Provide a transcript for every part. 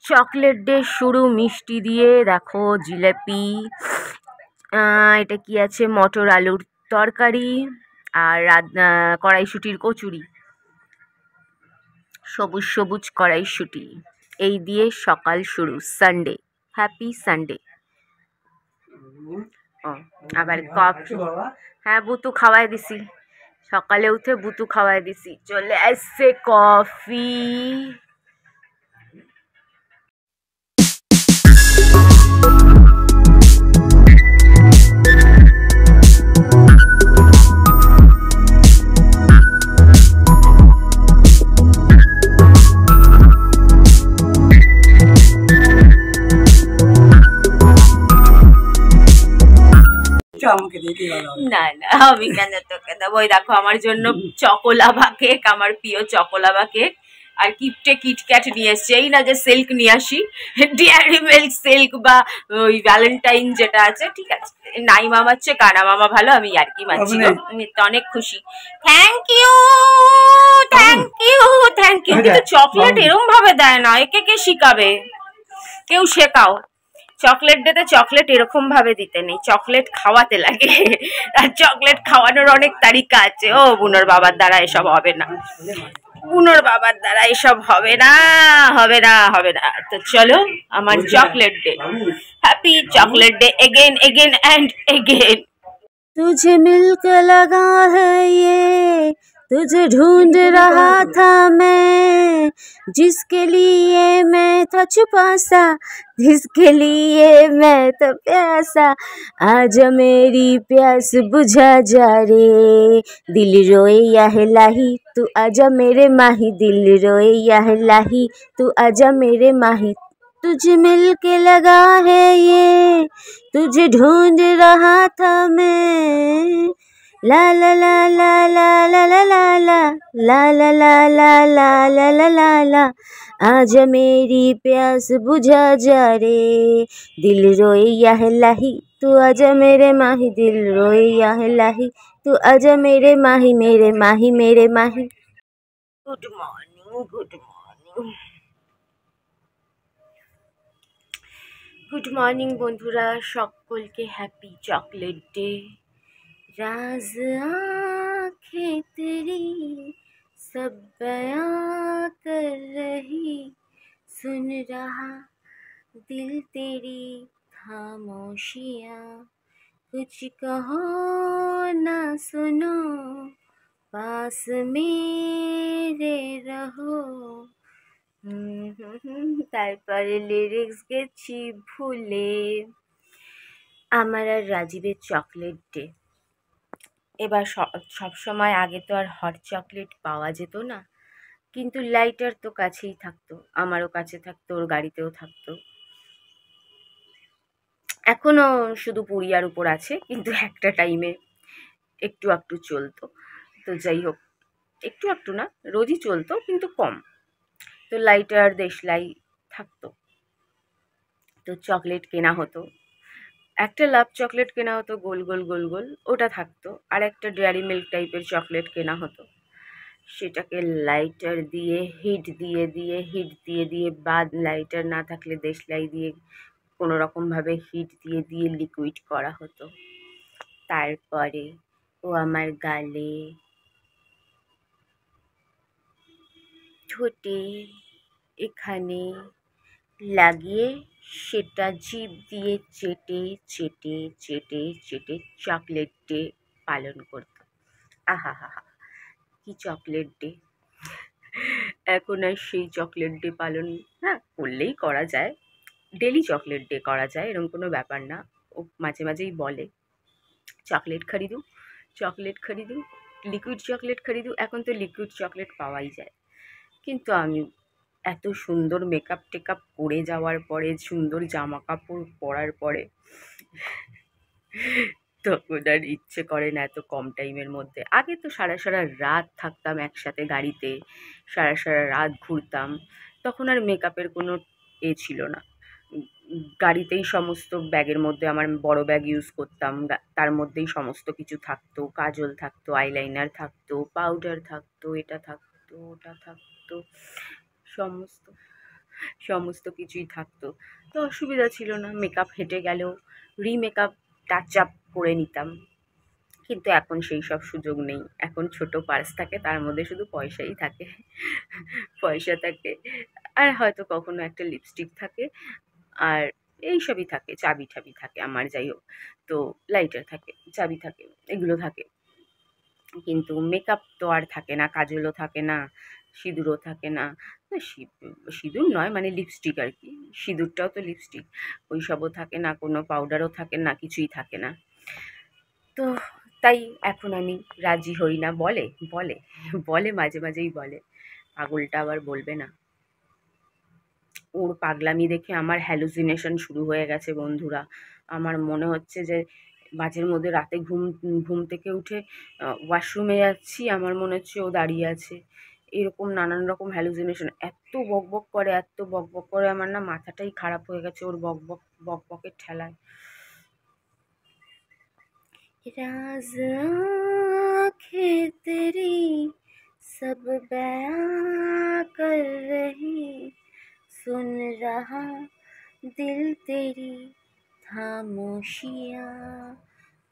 Chocolate day শুরু মিষ্টি দিয়ে, দেখো জিলাপি, এটা কি আছে, মটর আলুর তরকারি, আর কড়াইশুটির কচুরি, সবুজ সবুজ কড়াইশুটি, এই দিয়ে সকাল শুরু। Sunday, happy Sunday. ও আবার কফি, হ্যাঁ বুতু খাওয়াই দিছি, সকালে উঠে বুতু খাওয়াই দিছি, চলে আসছে কফি। না না আমি কেন তোকে দেবো, ওই দেখো আমার জন্য চকোলাভা কেক, আমার প্রিয় চকোলাভা কেক, আর কিপটে কিটক্যাট নিয়ে এসছে, এই না যে সিল্ক নিয়ে আসি, ডেয়ারি মিল্ক সিল্ক বা ওই ভ্যালেন্টাইন যেটা আছে, ঠিক আছে, নাই মামার চেয়ে কানা মামা ভালো, আমি আর কি মানছি, অনেক খুশি। Thank you thank you thank you. কিন্তু চকলেট এরম ভাবে দেয় না, একে কে শিখাবে, কেউ শেখাও। চকলেট ডেতে চকলেট এরকম ভাবে দিতে নেই, চকলেট খাওয়াতে লাগে, আর চকলেট খাওয়ানোর অনেক তারিকা আছে। ও বুনোর বাবার দ্বারা এসব হবে না, বুনোর বাবার দ্বারা এসব হবে না, হবে না, হবে না। তো চলো, আমার chocolate day, happy chocolate day again again and again. तुझे मिलके लगा है ये, तुझे ढूंढ रहा था मैं, जिसके लिए मैं था छुपा सा, जिसके लिए मैं तो प्यासा, आजा मेरी प्यास बुझा जा रे, दिल रोए या है लाही तू आजा मेरे माही, दिल रोए या है लाही तू आजा मेरे माही, तुझे मिलके लगा है ये, तुझे ढूंढ रहा था मैं, ला ला ला ला ला ला ला ला ला ला ला ला ला ला ला ला ला ला, आजा मेरी प्यास बुझा जा रे, दिल रोए या है लाही तू आजा मेरे माही, दिल रोए या है लाही तू आजा मेरे माही, मेरे माही मेरे माही। Good morning, good morning, good morning বন্ধুরা, সকলকে হ্যাপি চকলেট ডে। राज आँखें तेरी सब बयां कर रही, सुन रहा दिल तेरी खामोशियाँ, कुछ कहो ना सुनो, पास मेरे रहो। তারপরে লিরিক্স গেছি ভুলে। আমার আর রাজীবের চকলেট ডে। এবার সব সময় আগে তো আর হট চকলেট পাওয়া যেত না, কিন্তু লাইটার তো কাছেই থাকতো, আমারও কাছে থাকতো, ওর গাড়িতেও থাকতো, এখনও শুধু পুড়িয়ার উপর আছে, কিন্তু একটা টাইমে একটু একটু চলতো। তো যাই হোক, একটু একটু না, রোজই চলতো কিন্তু কম। তো লাইটার দেশলাই থাকতো, তো চকলেট কেনা হতো, একটা লাভ চকলেট কেনা হতো গোল গোল গোল গোল, ওটা থাকতো, আর একটা ডেয়ারি মিল্ক টাইপের চকলেট কেনা হতো, সেটাকে লাইটার দিয়ে হিট দিয়ে দিয়ে হিট দিয়ে দিয়ে বাদ, লাইটার না থাকলে দেশলাই দিয়ে কোনো রকমভাবে হিট দিয়ে দিয়ে লিকুইড করা হতো। তারপরে ও আমার গালে, ঠোঁটে, এখানে লাগিয়ে সেটা জিভ দিয়ে চেটে চেটে চেটে চেটে চকলেট ডে পালন করত। আহা হা হা, কি চকলেট ডে! এখন আর সেই চকলেট ডে পালন না করলেই করা যায়, ডেলি চকলেট ডে করা যায়, এরকম কোনো ব্যাপার না। ও মাঝে মাঝেই বলে চকলেট খরিদু, চকলেট খরিদু, লিকুইড চকলেট খরিদু। এখন তো লিকুইড চকলেট পাওয়াই যায়, কিন্তু আমি এত সুন্দর মেকআপ টেকআপ করে যাওয়ার পরে, সুন্দর জামা কাপড় পরার পরে, তখন আর ইচ্ছে করে না এত কম টাইমের মধ্যে। আগে তো সারা সারা রাত থাকতাম একসাথে গাড়িতে, সারা সারা রাত ঘুরতাম, তখন আর মেকআপের কোনো ছিল না, গাড়িতেই সমস্ত, ব্যাগের মধ্যে আমার বড় ব্যাগ ইউজ করতাম, তার মধ্যেই সমস্ত কিছু থাকতো, কাজল থাকতো, আইলাইনার থাকতো, পাউডার থাকতো, এটা থাকতো, ওটা থাকতো, সমস্ত সমস্ত কিছুই থাকতো, তো অসুবিধা ছিল না। মেকআপ হেঁটে গেলেও রিমেকআপ টাচ আপ করে নিতাম। কিন্তু এখন সেই সব সুযোগ নেই। এখন ছোট পার্স থাকে, তার মধ্যে শুধু পয়সাই থাকে। পয়সা থাকে, আর হয়তো কখনো একটা লিপস্টিক থাকে, আর এইসবই থাকে, চাবি ঠাবি থাকে আমার, যাই হোক। তো লাইটার থাকে, চাবি থাকে, এগুলো থাকে। কিন্তু মেকআপ তো আর থাকে না, কাজলও থাকে না, সিঁদুরও থাকে না। না, সিঁদুর নয়, মানে লিপস্টিক আর কি। সিঁদুরটাও তো লিপস্টিক। ওইসবও থাকে না, কোনো পাউডারও থাকে না, কিছুই থাকে না। তো তাই এখন আমি রাজি হই না। বলে বলে বলে মাঝে মাঝেই বলে, পাগলটা আবার বলবে না। ওর পাগলামি দেখে আমার হ্যালুসিনেশন শুরু হয়ে গেছে বন্ধুরা। আমার মনে হচ্ছে যে মাঝের মধ্যে রাতে ঘুম ঘুম থেকে উঠে ওয়াশরুমে যাচ্ছি, আমার মনে হচ্ছে ও দাঁড়িয়ে আছে। এরকম নানান রকম হ্যালুসিনেশন, এত বকবক করে, এত বকবক করে, আমার না মাথাটাই খারাপ হয়ে গেছে ওর বকবক বকবকের ঠেলায়। राज़ आँखें तेरी सब बयां कर रही, सुन रहा दिल तेरी खामोशियाँ,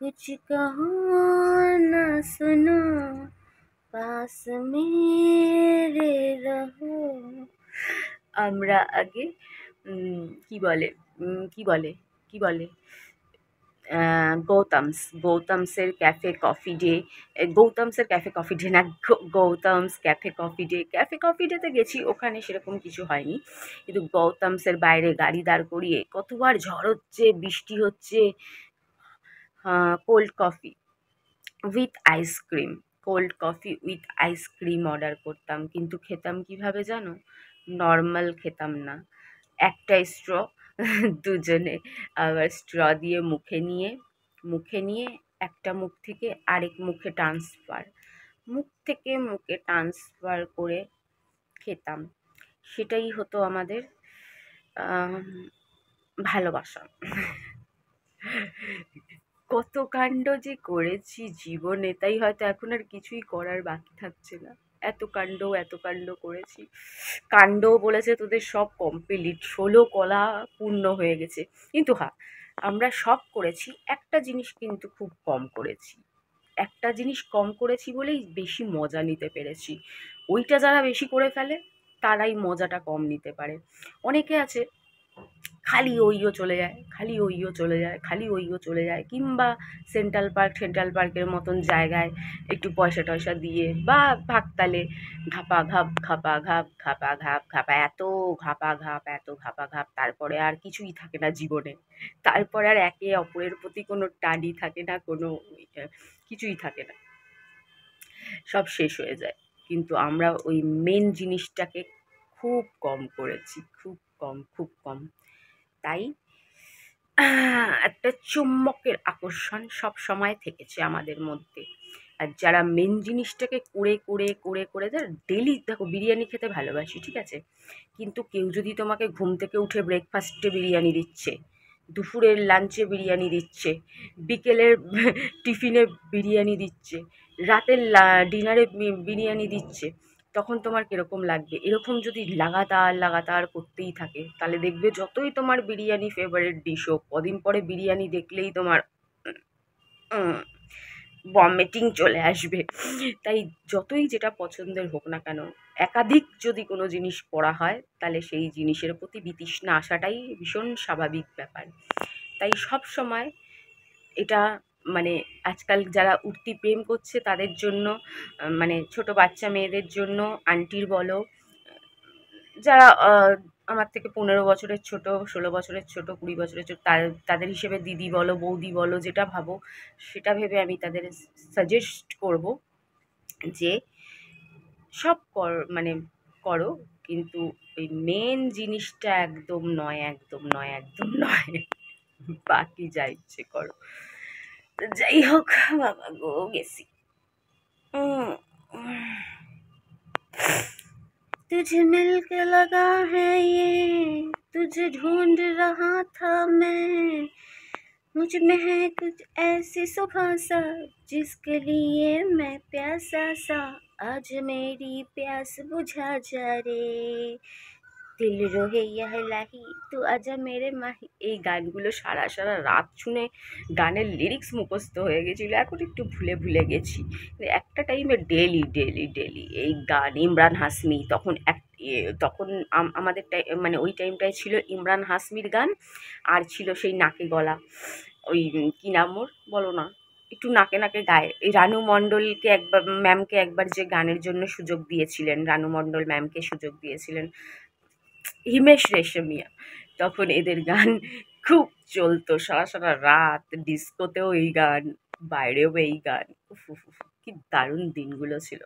कुछ कहो ना सुनो, पास मेरे रहो। আমরা আগে কি বলে কি বলে কি বলে গৌতমসের ক্যাফে কফি ডে, গৌতমসের ক্যাফে কফি ডে না, গৌতমস ক্যাফে কফি ডেতে গেছি, ওখানে সেরকম কিছু হয়নি। কিন্তু গৌতমসের বাইরে গাড়ি দাঁড় করিয়ে কতবার ঝড় হচ্ছে, বৃষ্টি হচ্ছে, cold coffee with ice cream, cold coffee with ice cream order করতাম। কিন্তু খেতাম কিভাবে জানো? নর্মাল খেতাম না, একটা স্ট্র দুজনে, আবার স্ট্র দিয়ে মুখে নিয়ে একটা মুখ থেকে আরেক মুখে ট্রান্সফার, মুখ থেকে মুখে ট্রান্সফার করে খেতাম। সেটাই হতো আমাদের ভালোবাসা। কত কাণ্ড যে করেছি জীবনে, তাই হয়তো এখন আর কিছুই করার বাকি থাকছে না। এত কাণ্ড করেছি। কাণ্ডও বলেছে তোদের সব কমপ্লিট, 16 কলা পূর্ণ হয়ে গেছে। কিন্তু হ্যাঁ, আমরা সব করেছি, একটা জিনিস কিন্তু খুব কম করেছি। একটা জিনিস কম করেছি বলেই বেশি মজা নিতে পেরেছি। ওইটা যারা বেশি করে ফেলে তারাই মজাটা কম নিতে পারে। অনেকে আছে খালি ওইও চলে যায়, খালি ওইও চলে যায়, খালি ওইও চলে যায়, কিংবা সেন্ট্রাল পার্কের মতন জায়গায় একটু পয়সা টয়সা দিয়ে বা ভাগতালে ঘাপা ঘাপ ঘাপা ঘাপ ঘাপা ঘাপ ঘাপা, এত ঘাপা ঘাপ, তারপরে আর কিছুই থাকে না জীবনে। তারপরে আর একে অপরের প্রতি কোনো টানই থাকে না, কোনো কিছুই থাকে না, সব শেষ হয়ে যায়। কিন্তু আমরা ওই মেন জিনিসটাকে খুব কম করেছি, খুব কম। তাই একটা চুম্বকের আকর্ষণ সব সময় থেকেছে আমাদের মধ্যে। আর যারা মেন জিনিসটাকে করে যারা ডেলি, দেখো বিরিয়ানি খেতে ভালোবাসি, ঠিক আছে, কিন্তু কেউ যদি তোমাকে ঘুম থেকে উঠে ব্রেকফাস্টে বিরিয়ানি দিচ্ছে, দুপুরের লাঞ্চে বিরিয়ানি দিচ্ছে, বিকেলের টিফিনে বিরিয়ানি দিচ্ছে, রাতের ডিনারে বিরিয়ানি দিচ্ছে, তখন তোমার কীরকম লাগবে? এরকম যদি লাগাতার করতেই থাকে, তাহলে দেখবে যতই তোমার বিরিয়ানি ফেভারিট ডিশ হোক, কদিন পরে বিরিয়ানি দেখলেই তোমার ভমিটিং চলে আসবে। তাই যতই যেটা পছন্দের হোক না কেন, একাধিক যদি কোনো জিনিস করা হয়, তাহলে সেই জিনিসের প্রতি বিতৃষ্ণা আসাটাই ভীষণ স্বাভাবিক ব্যাপার। তাই সব সময় এটা, মানে আজকাল যারা উঠতি প্রেম করছে তাদের জন্য, মানে ছোট বাচ্চা মেয়েদের জন্য, আন্টির বলো, যারা আমার থেকে 15 বছরের ছোট, 16 বছরের ছোট, 20 বছরের ছোট, তাদের হিসেবে দিদি বলো, বৌদি বলো, যেটা ভাবো সেটা ভেবে আমি তাদের সাজেস্ট করব যে সব মানে করো, কিন্তু ওই মেন জিনিসটা একদম নয়, বাকি যা ইচ্ছে করো। তো যাই হোক, বাবা গো, গেছি। तुझे मिल के लगा है ये, तुझे ढूंढ रहा था मैं, मुझ में है कुछ ऐसी सुबह सा, जिसके लिए मैं प्यासा सा, आज मेरी प्यास बुझा जा रे। দিল রোহে ইয়া লাহি তু আজা মেরে মাহি, এই গানগুলো সারা সারা রাত শুনে গানের লিরিক্স মুখস্থ হয়ে গেছিল, এখন একটু ভুলে ভুলে গেছি। একটা টাইমে ডেলি ডেলি ডেলি এই গান, ইমরান হাসমি তখন তখন আমাদের মানে ওই টাইমটায় ছিল ইমরান হাসমির গান, আর ছিল সেই নাকে গলা, ওই কি নাম ওর বলো না, একটু নাকে নাকে গায়ে, এই রানু মণ্ডলকে একবার, ম্যামকে একবার যে গানের জন্য সুযোগ দিয়েছিলেন, রানু মণ্ডল ম্যামকে সুযোগ দিয়েছিলেন হিমেশ রেশমিয়া, তখন এদের গান খুব চলতো সারা সারা রাত, ডিস্কোতেও এই গান, বাইরেও এই গান। উফ উফ উফ, কি দারুণ দিনগুলো ছিল।